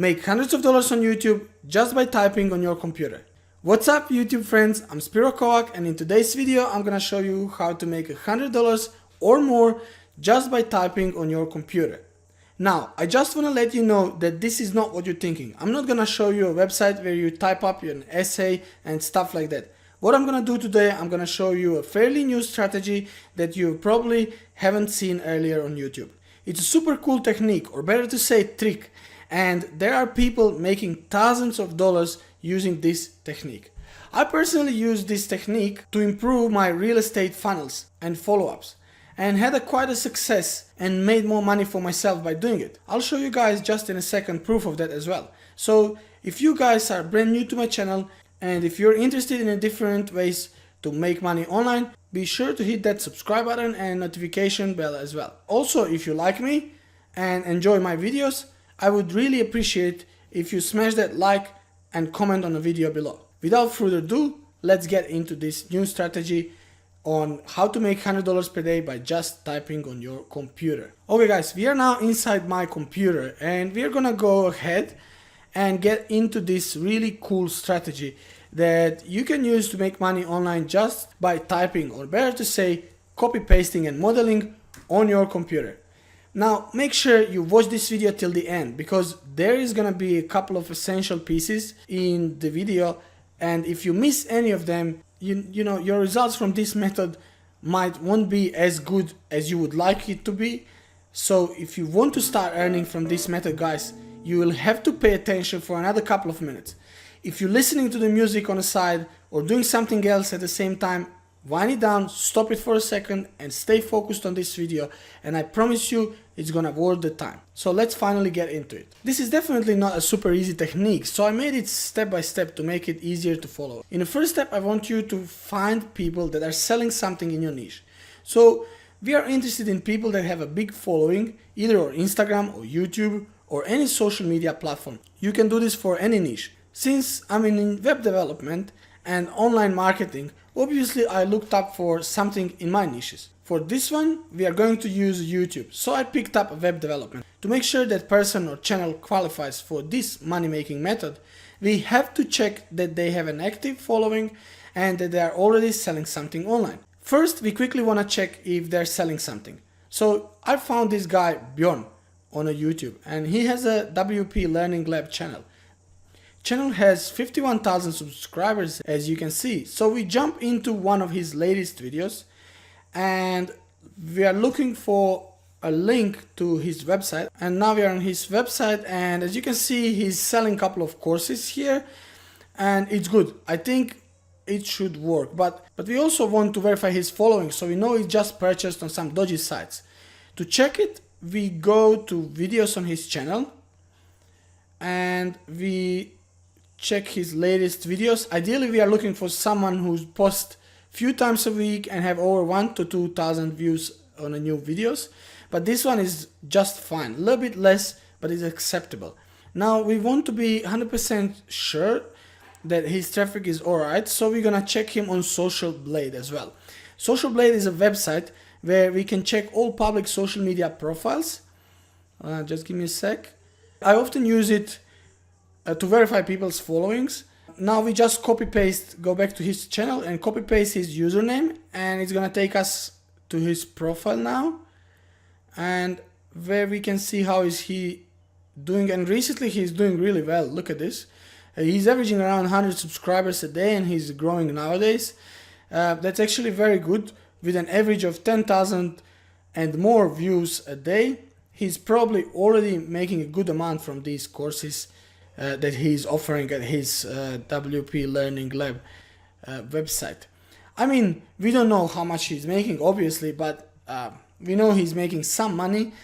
Make hundreds of dollars on YouTube just by typing on your computer. What's up YouTube friends, I'm Spiro Kovac, and in today's video I'm gonna show you how to make $100 or more just by typing on your computer. Now, I just wanna let you know that this is not what you're thinking. I'm not gonna show you a website where you type up an essay and stuff like that. What I'm gonna do today, I'm gonna show you a fairly new strategy that you probably haven't seen earlier on YouTube. It's a super cool technique, or better to say trick, and there are people making thousands of dollars using this technique. I personally use this technique to improve my real estate funnels and follow-ups, and had quite a success and made more money for myself by doing it. I'll show you guys just in a second proof of that as well. So if you guys are brand new to my channel and if you're interested in different ways to make money online, be sure to hit that subscribe button and notification bell as well. Also, if you like me and enjoy my videos, I would really appreciate if you smash that like and comment on the video below. Without further ado, let's get into this new strategy on how to make $100 per day by just typing on your computer. Okay guys, we are now inside my computer and we're gonna go ahead and get into this really cool strategy that you can use to make money online just by typing, or better to say, copy pasting and modeling on your computer. Now make sure you watch this video till the end, because there is gonna be a couple of essential pieces in the video, and if you miss any of them, you know your results from this method won't be as good as you would like it to be. So if you want to start earning from this method, guys, you will have to pay attention for another couple of minutes. If you're listening to the music on the side or doing something else at the same time, wind it down, stop it for a second and stay focused on this video, and I promise you it's gonna worth the time. So let's finally get into it. This is definitely not a super easy technique, so I made it step by step to make it easier to follow. In the first step, I want you to find people that are selling something in your niche. So we are interested in people that have a big following, either on Instagram or YouTube or any social media platform. You can do this for any niche. Since I'm in web development and online marketing, obviously I looked up for something in my niches. For this one, we are going to use YouTube. So I picked up web development. To make sure that person or channel qualifies for this money-making method, we have to check that they have an active following and that they are already selling something online. First, we quickly want to check if they're selling something. So I found this guy, Bjorn, on a YouTube, and he has a WP Learning Lab channel. Channel has 51,000 subscribers, as you can see. So we jump into one of his latest videos and we are looking for a link to his website, and now we are on his website, and as you can see, he's selling a couple of courses here and it's good. I think it should work, but we also want to verify his following, so we know he just purchased on some dodgy sites. To check it, we go to videos on his channel and we check his latest videos. Ideally, we are looking for someone who posts few times a week and have over 1,000 to 2,000 views on the new videos. But this one is just fine, a little bit less, but it's acceptable. Now we want to be 100% sure that his traffic is alright, so we're gonna check him on Social Blade as well. Social Blade is a website where we can check all public social media profiles. Just give me a sec. I often use it to verify people's followings. Now we just copy paste, go back to his channel and copy paste his username, and it's gonna take us to his profile now, and where we can see how is he doing. And recently he's doing really well. Look at this. He's averaging around 100 subscribers a day and he's growing nowadays. That's actually very good. With an average of 10,000 and more views a day, he's probably already making a good amount from these courses that he's offering at his WP Learning Lab website. I mean, we don't know how much he's making, obviously, but we know he's making some money.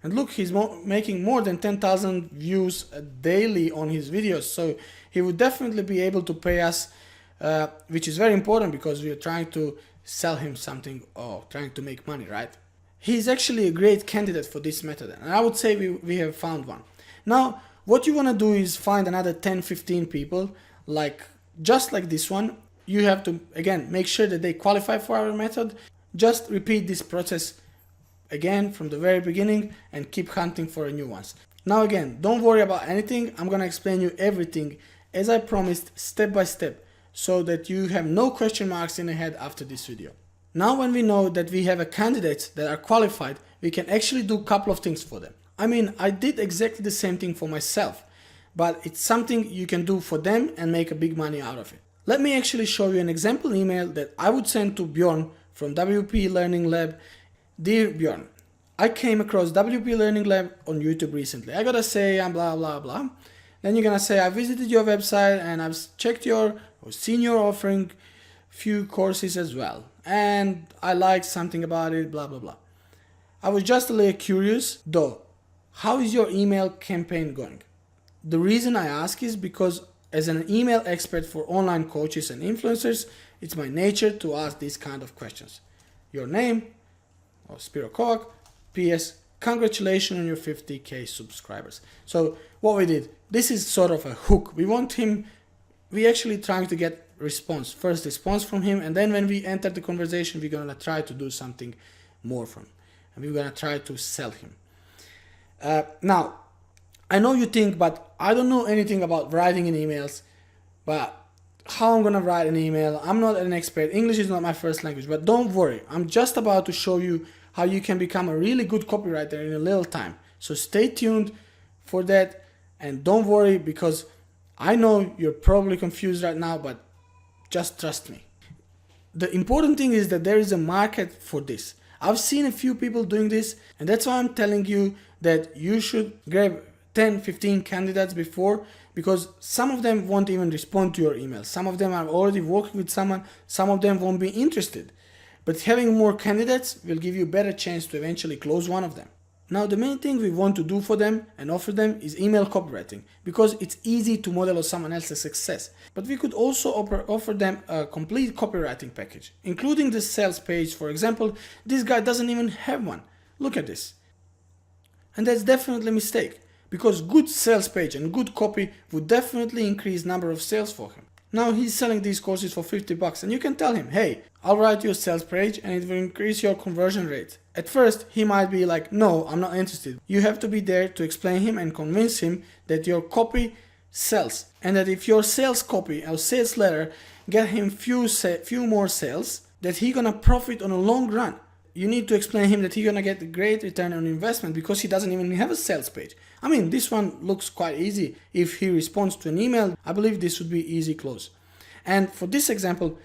And look, he's making more than 10,000 views daily on his videos, so he would definitely be able to pay us, which is very important because we are trying to sell him something or trying to make money, right? He's actually a great candidate for this method, and I would say we have found one. Now, what you want to do is find another 10-15 people just like this one. You have to, again, make sure that they qualify for our method. Just repeat this process again from the very beginning and keep hunting for new ones. Now again, don't worry about anything. I'm gonna explain you everything as I promised, step by step, so that you have no question marks in your head after this video. Now when we know that we have a candidates that are qualified, we can actually do a couple of things for them. I mean, I did exactly the same thing for myself, but it's something you can do for them and make a big money out of it. Let me actually show you an example email that I would send to Bjorn from WP Learning Lab. Dear Bjorn, I came across WP Learning Lab on YouTube recently. I gotta say, I'm blah blah blah. Then you're gonna say, I visited your website and I've checked or seen your offering few courses as well. And I liked something about it, blah blah blah. I was just a little curious though, how is your email campaign going? The reason I ask is because as an email expert for online coaches and influencers, it's my nature to ask these kind of questions. Your name, or Spiro Kovac, PS, congratulations on your 50k subscribers. So what we did, this is sort of a hook. We actually trying to get first response from him, and then when we enter the conversation, we're gonna try to do something more from him. And we're gonna try to sell him. Now, I know you think, but I don't know anything about writing in emails, but how I'm gonna write an email, I'm not an expert, English is not my first language, but don't worry, I'm just about to show you how you can become a really good copywriter in a little time. So stay tuned for that, and don't worry, because I know you're probably confused right now, but just trust me. The important thing is that there is a market for this. I've seen a few people doing this, and that's why I'm telling you that you should grab 10, 15 candidates before, because some of them won't even respond to your email. Some of them are already working with someone, some of them won't be interested. But having more candidates will give you a better chance to eventually close one of them. Now the main thing we want to do for them and offer them is email copywriting, because it's easy to model on someone else's success. But we could also offer them a complete copywriting package, including the sales page. For example, this guy doesn't even have one. Look at this. And that's definitely a mistake, because good sales page and good copy would definitely increase number of sales for him. Now he's selling these courses for 50 bucks, and you can tell him, hey, I'll write you a sales page and it will increase your conversion rate. At first he might be like, no, I'm not interested. You have to be there to explain him and convince him that your copy sells, and that if your sales copy or sales letter get him few more sales, that he gonna profit on a long run. You need to explain him that he's gonna get a great return on investment, because he doesn't even have a sales page. I mean, this one looks quite easy. If he responds to an email, I believe this would be easy close. And for this example,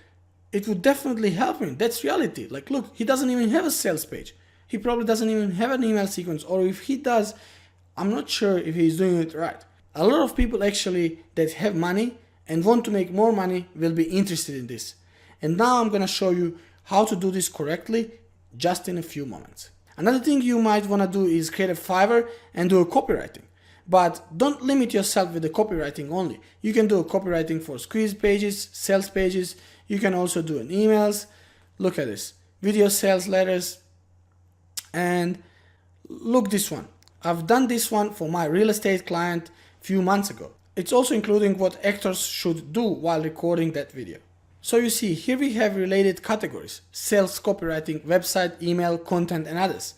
it would definitely help him. That's reality. Like, look, he doesn't even have a sales page. He probably doesn't even have an email sequence, or if he does, I'm not sure if he's doing it right. A lot of people actually that have money and want to make more money will be interested in this. And now I'm gonna show you how to do this correctly just in a few moments. Another thing you might want to do is create a Fiverr and do a copywriting. But don't limit yourself with the copywriting only. You can do a copywriting for squeeze pages, sales pages. You can also do an emails. Look at this. Video sales letters. And look this one. I've done this one for my real estate client a few months ago. It's also including what actors should do while recording that video. So you see, here we have related categories: sales, copywriting, website, email, content, and others.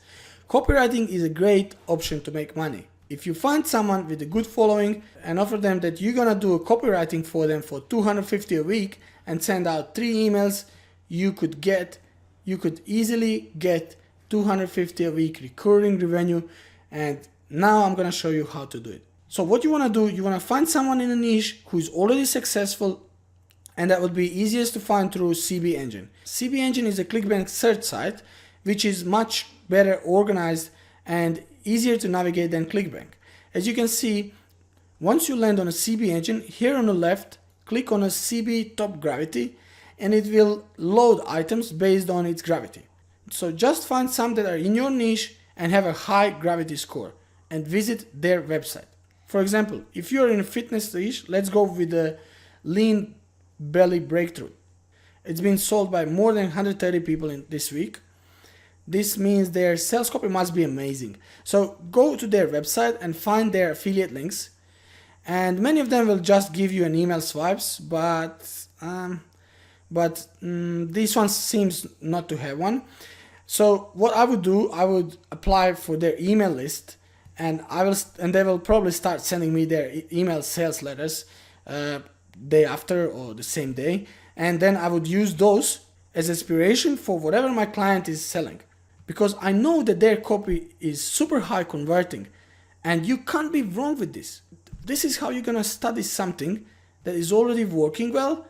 Copywriting is a great option to make money. If you find someone with a good following and offer them that you're gonna do a copywriting for them for $250 a week and send out 3 emails, you could easily get $250 a week recurring revenue. And now I'm gonna show you how to do it. So what you wanna do, you wanna find someone in a niche who is already successful, and that would be easiest to find through CB Engine. CB Engine is a ClickBank search site which is much better organized and easier to navigate than ClickBank. As you can see, once you land on a CB Engine, here on the left, click on a CB top gravity, and it will load items based on its gravity. So just find some that are in your niche and have a high gravity score and visit their website. For example, if you're in a fitness niche, let's go with the lean belly breakthrough. It's been sold by more than 130 people in this week. This means their sales copy must be amazing. So go to their website and find their affiliate links, and many of them will just give you an email swipes, but this one seems not to have one. So what I would do, I would apply for their email list, and they will probably start sending me their email sales letters day after or the same day, and then I would use those as inspiration for whatever my client is selling, because I know that their copy is super high converting, and you can't be wrong with this. This is how you're gonna study something that is already working well,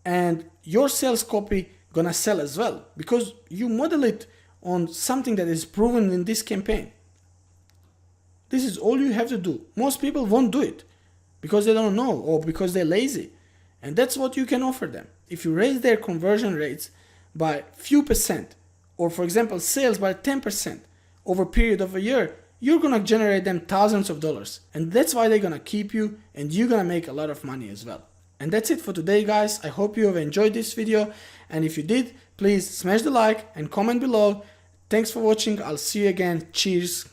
and your sales copy gonna sell as well, because you model it on something that is proven in this campaign. This is all you have to do. Most people won't do it because they don't know or because they're lazy, and that's what you can offer them. If you raise their conversion rates by few percent, or for example sales by 10% over a period of a year, you're gonna generate them thousands of dollars, and that's why they're gonna keep you, and you're gonna make a lot of money as well. And that's it for today, guys. I hope you have enjoyed this video, and if you did, please smash the like and comment below. Thanks for watching. I'll see you again. Cheers.